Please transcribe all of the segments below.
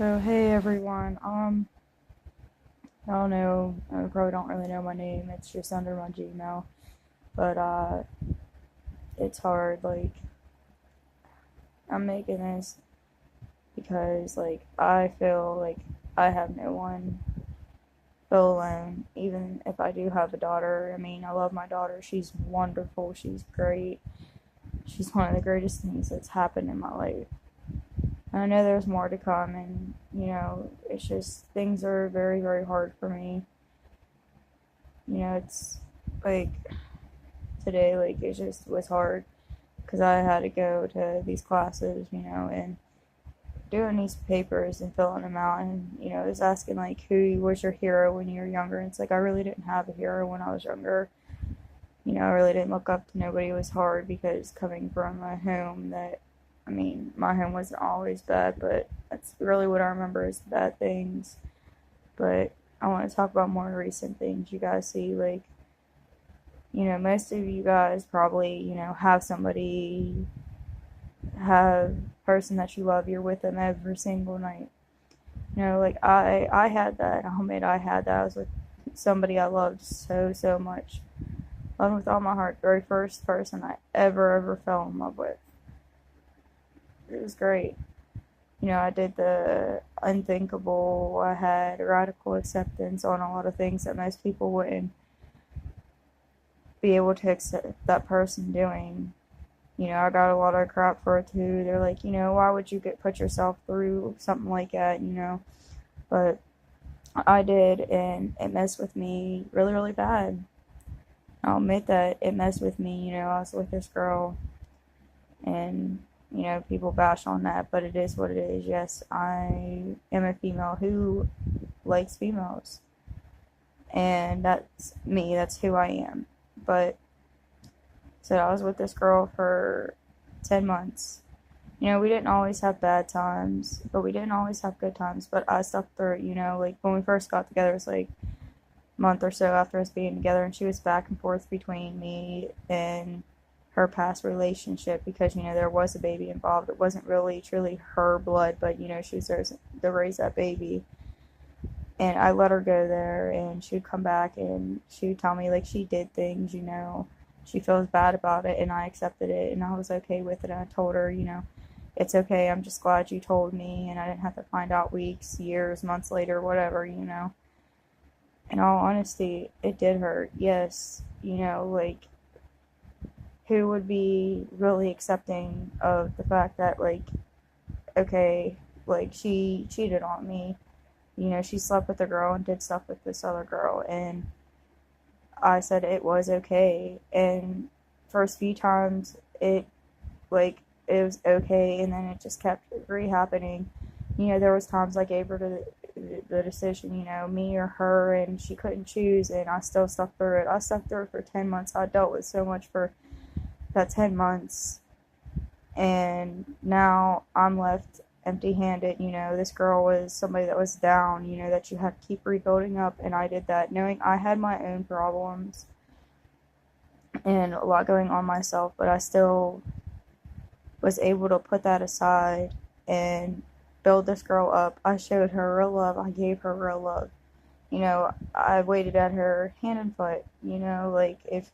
So hey everyone, I don't know, I probably don't really know my name. It's just under my Gmail, but it's hard. Like I'm making this because I feel like I have no one. Feel alone. Even if I do have a daughter, I mean, I love my daughter. She's wonderful. She's great. She's one of the greatest things that's happened in my life. I know there's more to come, and it's just things are very, very hard for me. It's like today, like it just was hard because I had to go to these classes, and doing these papers and filling them out, and it was asking like who was your hero when you were younger. And it's like I really didn't have a hero when I was younger. I really didn't look up to nobody. It was hard because coming from a home that, I mean, my home wasn't always bad, but that's really what I remember is bad things. But I want to talk about more recent things you guys see, like most of you guys probably, have somebody, have a person that you love, you're with them every single night. Like I had that. I'll admit I had that. I was with somebody I loved so, so much. Loved with all my heart. Very first person I ever fell in love with. It was great. I did the unthinkable. I had radical acceptance on a lot of things that most people wouldn't be able to accept that person doing. I got a lot of crap for it too. They're like, why would you put yourself through something like that. But I did, and it messed with me really, really bad. I'll admit that it messed with me. I was with this girl, and people bash on that, but it is what it is. Yes, I am a female who likes females, and that's me. That's who I am. But so I was with this girl for 10 months. We didn't always have bad times, but we didn't always have good times. But I stuck through it, like when we first got together, it was like a month or so after us being together, and she was back and forth between me and her past relationship because, there was a baby involved. It wasn't really truly her blood, but, she was there to raise that baby. And I let her go there, and she would come back and she would tell me like she did things, she feels bad about it, and I accepted it, and I was okay with it. And I told her, it's okay. I'm just glad you told me, and I didn't have to find out weeks, years, months later, whatever. In all honesty, it did hurt. Yes, like who would be really accepting of the fact that like, okay, like she cheated on me. She slept with a girl and did stuff with this other girl, and I said it was okay. And first few times it was okay, and then it just kept re-happening. There was times I gave her the decision, me or her, and she couldn't choose, and I still stuck through it. I stuck through it for 10 months. I dealt with so much for that 10 months, and now I'm left empty-handed. This girl was somebody that was down, that you had to keep rebuilding up, and I did that knowing I had my own problems and a lot going on myself, but I still was able to put that aside and build this girl up. I showed her real love. I gave her real love. I waited at her hand and foot, like if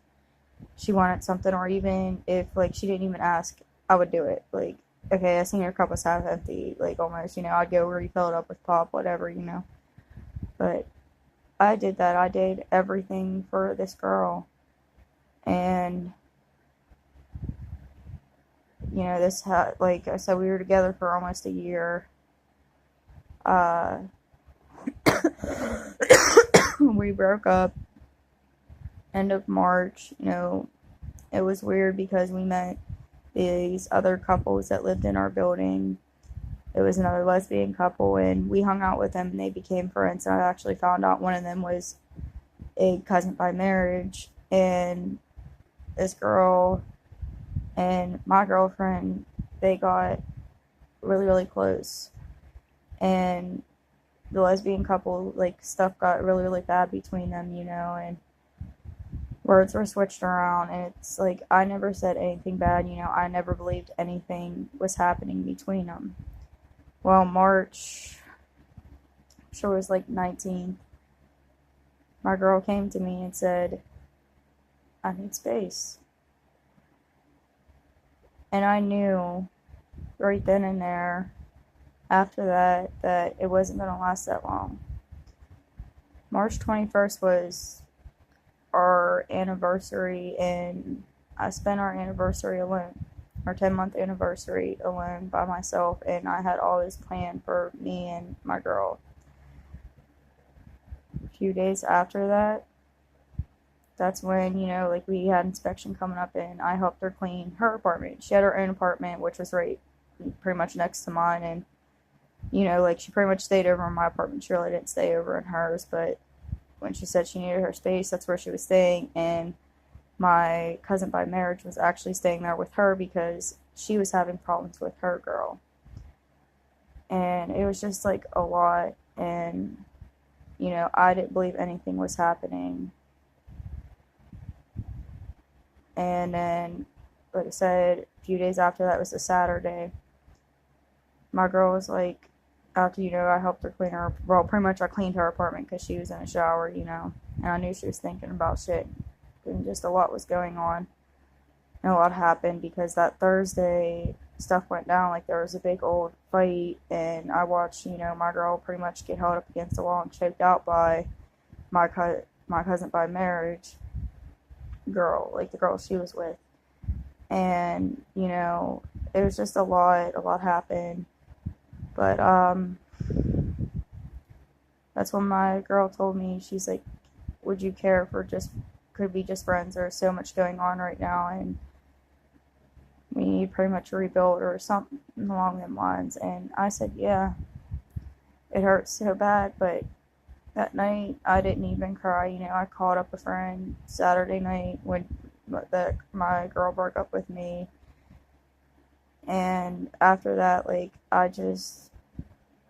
she wanted something, or even if like she didn't even ask, I would do it. Like, okay, I seen your cup was half empty, like almost, I'd go refill it up with pop, whatever. But I did that. I did everything for this girl. And like I said, we were together for almost a year. Uh, we broke up end of March. It was weird because we met these other couples that lived in our building. It was another lesbian couple, and we hung out with them, and they became friends. And I actually found out one of them was a cousin by marriage, and this girl and my girlfriend, they got really, really close. And the lesbian couple, like, stuff got really, really bad between them, and words were switched around, and it's like, I never said anything bad, I never believed anything was happening between them. Well, March sure it was like 19th, my girl came to me and said, I need space. And I knew right then and there, after that, that it wasn't going to last that long. March 21st was our anniversary, and I spent our anniversary alone, our 10-month anniversary alone by myself, and I had all this planned for me and my girl. A few days after that, that's when, like we had inspection coming up, and I helped her clean her apartment. She had her own apartment, which was right pretty much next to mine, and, like she pretty much stayed over in my apartment. She really didn't stay over in hers, but when she said she needed her space, that's where she was staying, and my cousin by marriage was actually staying there with her because she was having problems with her girl. And it was just like a lot, and I didn't believe anything was happening. And then, like I said, a few days after that was a Saturday, my girl was like, after, I helped her clean her, well, pretty much I cleaned her apartment because she was in a shower, and I knew she was thinking about shit, and just a lot was going on, and a lot happened because that Thursday, stuff went down, like there was a big old fight, and I watched, my girl pretty much get held up against the wall and choked out by my cousin by marriage girl, like the girl she was with, and, it was just a lot happened. But, that's when my girl told me, she's like, would you care if could be just friends? There's so much going on right now, and we need pretty much a rebuild or something along them lines. And I said, yeah, it hurts so bad, but that night, I didn't even cry. I called up a friend Saturday night when my girl broke up with me. And after that, like, I just,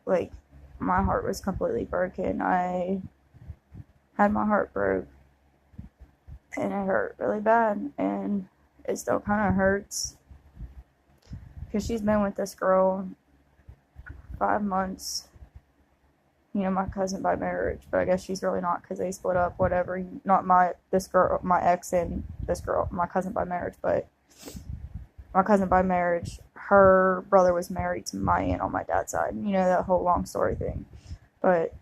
like, my heart was completely broken. I had my heart broke, and it hurt really bad, and it still kind of hurts, because she's been with this girl 5 months, my cousin by marriage, but I guess she's really not, because they split up, whatever, not my ex and this girl, my cousin by marriage, but my cousin by marriage, her brother was married to my aunt on my dad's side. That whole long story thing. But,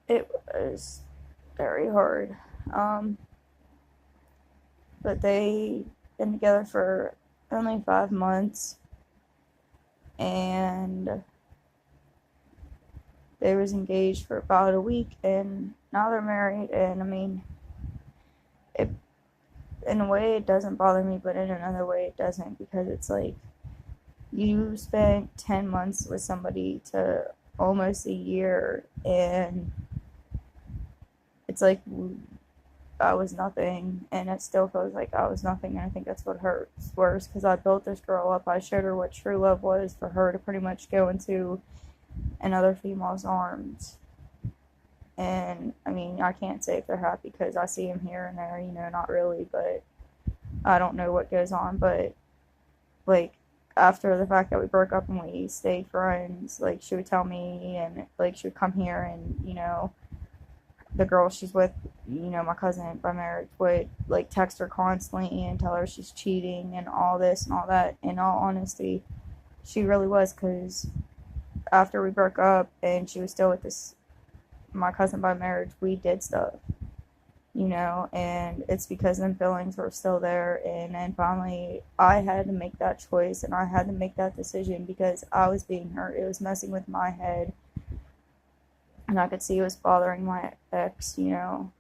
it was very hard. But they been together for only 5 months, and they was engaged for about a week, and now they're married. And I mean, it, in a way it doesn't bother me, but in another way it doesn't, because it's like, you spent 10 months with somebody to almost a year, and it's like I was nothing, and it still feels like I was nothing, and I think that's what hurts worse, because I built this girl up. I showed her what true love was, for her to pretty much go into another female's arms. And, I mean, I can't say if they're happy, because I see them here and there, not really, but I don't know what goes on. But, like, after the fact that we broke up and we stayed friends, like, she would tell me, and, like, she would come here, and, the girl she's with, my cousin by marriage, would, like, text her constantly and tell her she's cheating and all this and all that. In all honesty, she really was, because after we broke up and she was still with my cousin by marriage, we did stuff, and it's because them feelings were still there. And then finally, I had to make that choice, and I had to make that decision, because I was being hurt. It was messing with my head, and I could see it was bothering my ex, and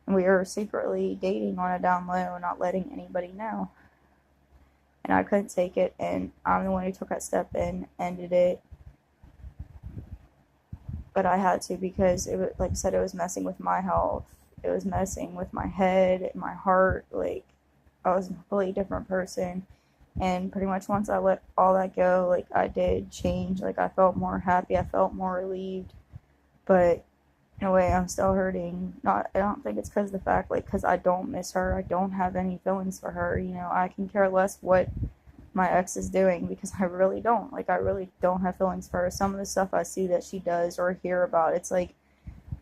we were secretly dating on a down low, not letting anybody know. And I couldn't take it, and I'm the one who took that step and ended it. But I had to, because it was, like I said, it was messing with my health. It was messing with my head, my heart. Like, I was a completely different person. And pretty much once I let all that go, like, I did change. Like, I felt more happy. I felt more relieved. But in a way, I'm still hurting. I don't think it's because of the fact, like, because I don't miss her. I don't have any feelings for her. I can care less what my ex is doing, because I really don't. Like, I really don't have feelings for her. Some of the stuff I see that she does or hear about, it's like,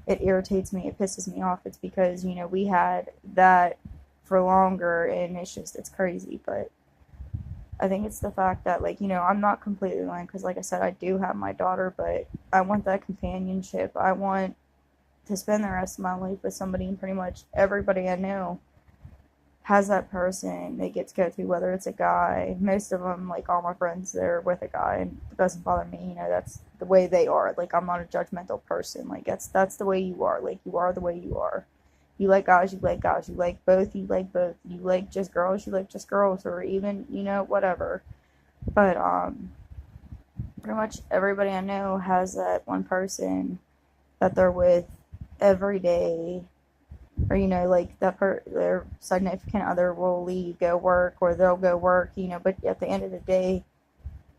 it irritates me, it pisses me off. It's because, you know, we had that for longer, and it's crazy. But I think it's the fact that, like, you know, I'm not completely lying, because, like I said, I do have my daughter, but I want that companionship. I want to spend the rest of my life with somebody, and pretty much everybody I know has that person they get to go to, whether it's a guy. Most of them, like all my friends, they're with a guy, and it doesn't bother me. You know, that's the way they are. Like, I'm not a judgmental person. Like, that's the way you are. Like, you are the way you are. You like guys, you like guys. You like both, you like both. You like just girls, you like just girls, or even, you know, whatever. But pretty much everybody I know has that one person that they're with every day, or, you know, like their significant other will leave, go work, or they'll go work, you know, but at the end of the day,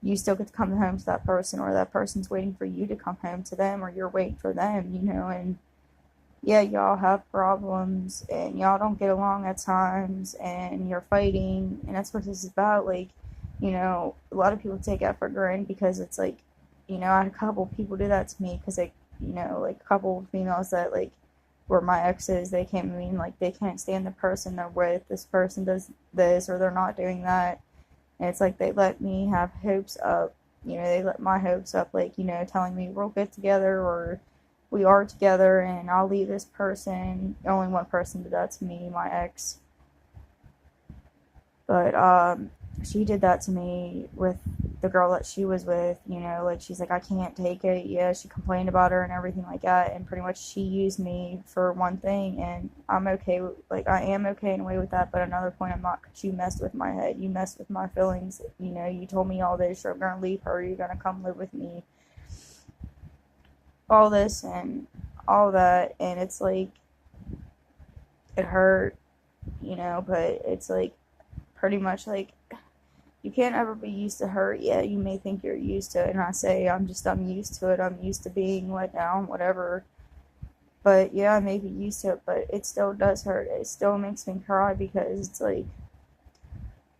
you still get to come home to that person, or that person's waiting for you to come home to them, or you're waiting for them, you know. And yeah, y'all have problems, and y'all don't get along at times, and you're fighting, and that's what this is about. Like, you know, a lot of people take that for granted, because it's like, you know, I had a couple people do that to me, because they, you know, like a couple of females that, like, were my exes, they came to me and, like, they can't stand the person they're with. This person does this, or they're not doing that. And it's like, they let me have hopes up. You know, they let my hopes up, like, you know, telling me we'll get together, or we are together, and I'll leave this person. Only one person did that to me, my ex. But she did that to me with the girl that she was with. You know, like, she's like, I can't take it. Yeah, she complained about her and everything like that, and pretty much she used me for one thing, and I'm okay with, like, I am okay in a way with that. But another point, I'm not, because you messed with my head, you messed with my feelings. You know, you told me all this, you're gonna leave her, you're gonna come live with me, all this and all that. And it's like, it hurt, you know. But it's like, pretty much, like, you can't ever be used to hurt. Yeah, you may think you're used to it, and I say I'm used to it. I'm used to being let down, whatever. But yeah, I may be used to it, but it still does hurt. It still makes me cry, because it's like,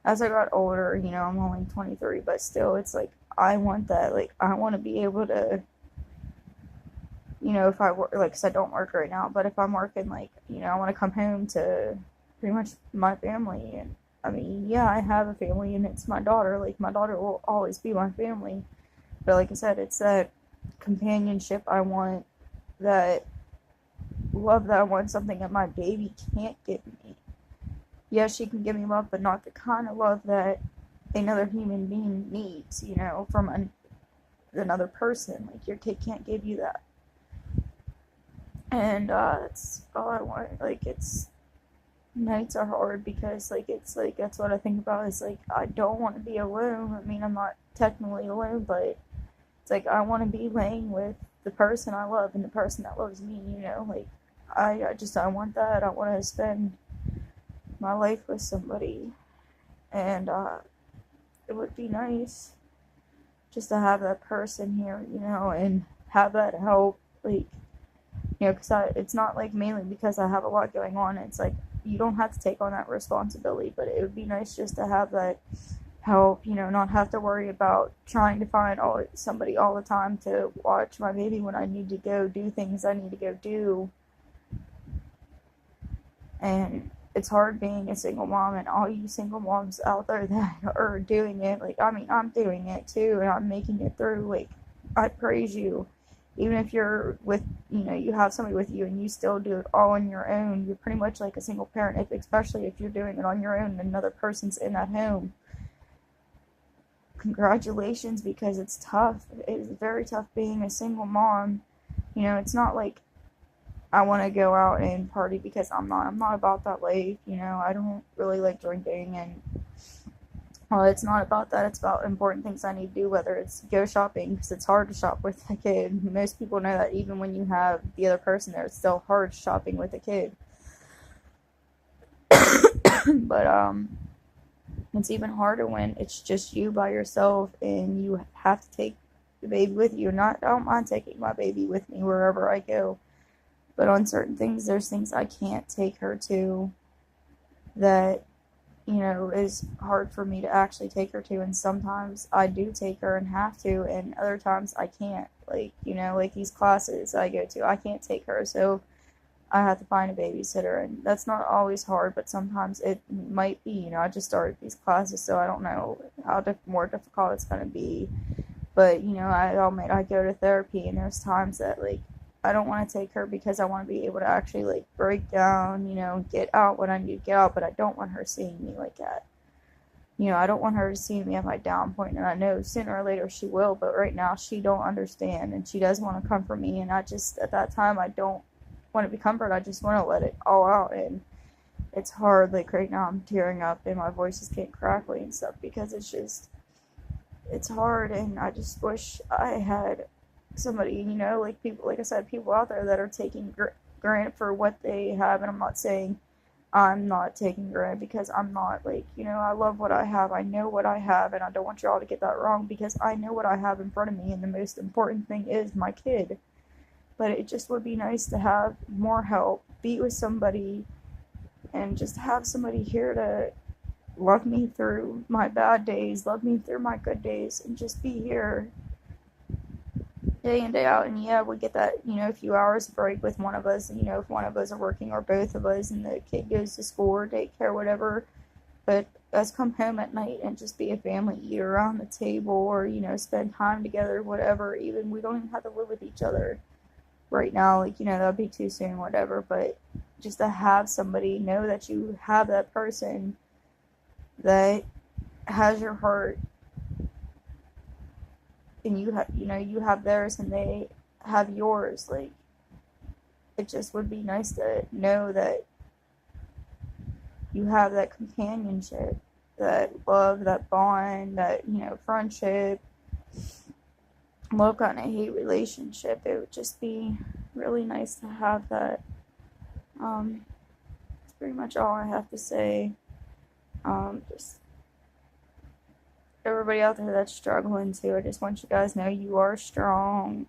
as I got older, you know, I'm only 23, but still, it's like, I want that. Like, I want to be able to, you know, if I work, like, 'cause I don't work right now, but if I'm working, like, you know, I want to come home to pretty much my family. And I mean, yeah, I have a family, and it's my daughter. Like, my daughter will always be my family. But like I said, it's that companionship I want, that love that I want, something that my baby can't give me. Yeah, she can give me love, but not the kind of love that another human being needs, you know, from another person. Like, your kid can't give you that. And that's all I want. Like, it's, nights are hard, because, like, it's like, that's what I think about, is like, I don't want to be alone. I mean, I'm not technically alone, but it's like, I want to be laying with the person I love, and the person that loves me, you know. Like, I want that. I want to spend my life with somebody. And it would be nice just to have that person here, you know, and have that help. Like, you know, because it's not, like, mainly because I have a lot going on. It's like, you don't have to take on that responsibility, but it would be nice just to have that help, you know, not have to worry about trying to find somebody all the time to watch my baby when I need to go do things I need to go do. And it's hard being a single mom, and all you single moms out there that are doing it, like, I mean, I'm doing it too, and I'm making it through. Like, I praise you. Even if you're with, you know, you have somebody with you, and you still do it all on your own, you're pretty much like a single parent, especially if you're doing it on your own and another person's in that home. Congratulations, because it's tough. It's very tough being a single mom. You know, it's not like I want to go out and party, because I'm not about that life. You know, I don't really like drinking, and well, it's not about that. It's about important things I need to do, whether it's go shopping, because it's hard to shop with a kid. Most people know that. Even when you have the other person there, it's still hard shopping with a kid. But it's even harder when it's just you by yourself, and you have to take the baby with you. I don't mind taking my baby with me wherever I go, but on certain things, there's things I can't take her to, that is hard for me to actually take her to. And sometimes I do take her and have to, and other times I can't. Like, like these classes I go to, I can't take her, so I have to find a babysitter. And that's not always hard, but sometimes it might be. I just started these classes, so I don't know how more difficult it's going to be. But, I go to therapy, and there's times that, like, I don't want to take her because I want to be able to actually, like, break down, get out what I need to get out, but I don't want her seeing me like that. I don't want her to see me at my down point, and I know sooner or later she will, but right now she don't understand, and she does want to comfort me, and I just, at that time, I don't want to be comforted. I just want to let it all out, and it's hard. Like, right now I'm tearing up, and my voice is getting crackly and stuff, because it's hard, and I just wish I had somebody, like people, like I said, people out there that are taking granted for what they have. And I'm not saying I'm not taking granted, because I'm not. Like, I love what I have. I know what I have, and I don't want y'all to get that wrong, because I know what I have in front of me, and the most important thing is my kid. But it just would be nice to have more help, be with somebody, and just have somebody here to love me through my bad days, love me through my good days, and just be here day in, day out. And yeah, we get that, a few hours break with one of us, if one of us are working, or both of us, and the kid goes to school or daycare, whatever. But us come home at night and just be a family, eat around the table, or, spend time together, whatever. Even we don't even have to live with each other right now. Like, that would be too soon, whatever. But just to have somebody, know that you have that person that has your heart, and you have theirs, and they have yours. Like, it just would be nice to know that you have that companionship, that love, that bond, that, friendship, love kind of hate relationship. It would just be really nice to have that. That's pretty much all I have to say. Just everybody out there that's struggling too, I just want you guys to know you are strong.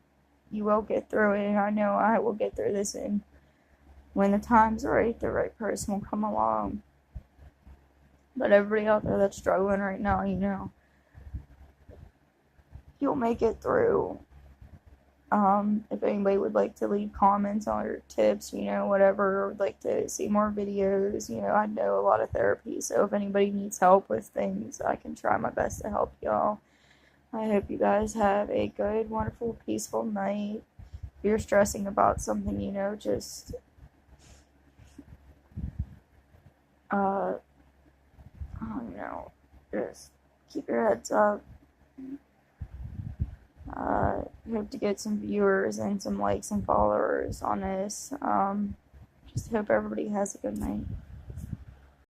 You will get through it, and I know I will get through this, and when the time's right, the right person will come along. But everybody out there that's struggling right now, you'll make it through. If anybody would like to leave comments on your tips, whatever, or would like to see more videos, I know a lot of therapy, so if anybody needs help with things, I can try my best to help y'all. I hope you guys have a good, wonderful, peaceful night. If you're stressing about something, just, just keep your heads up. Hope to get some viewers and some likes and followers on this. Just hope everybody has a good night.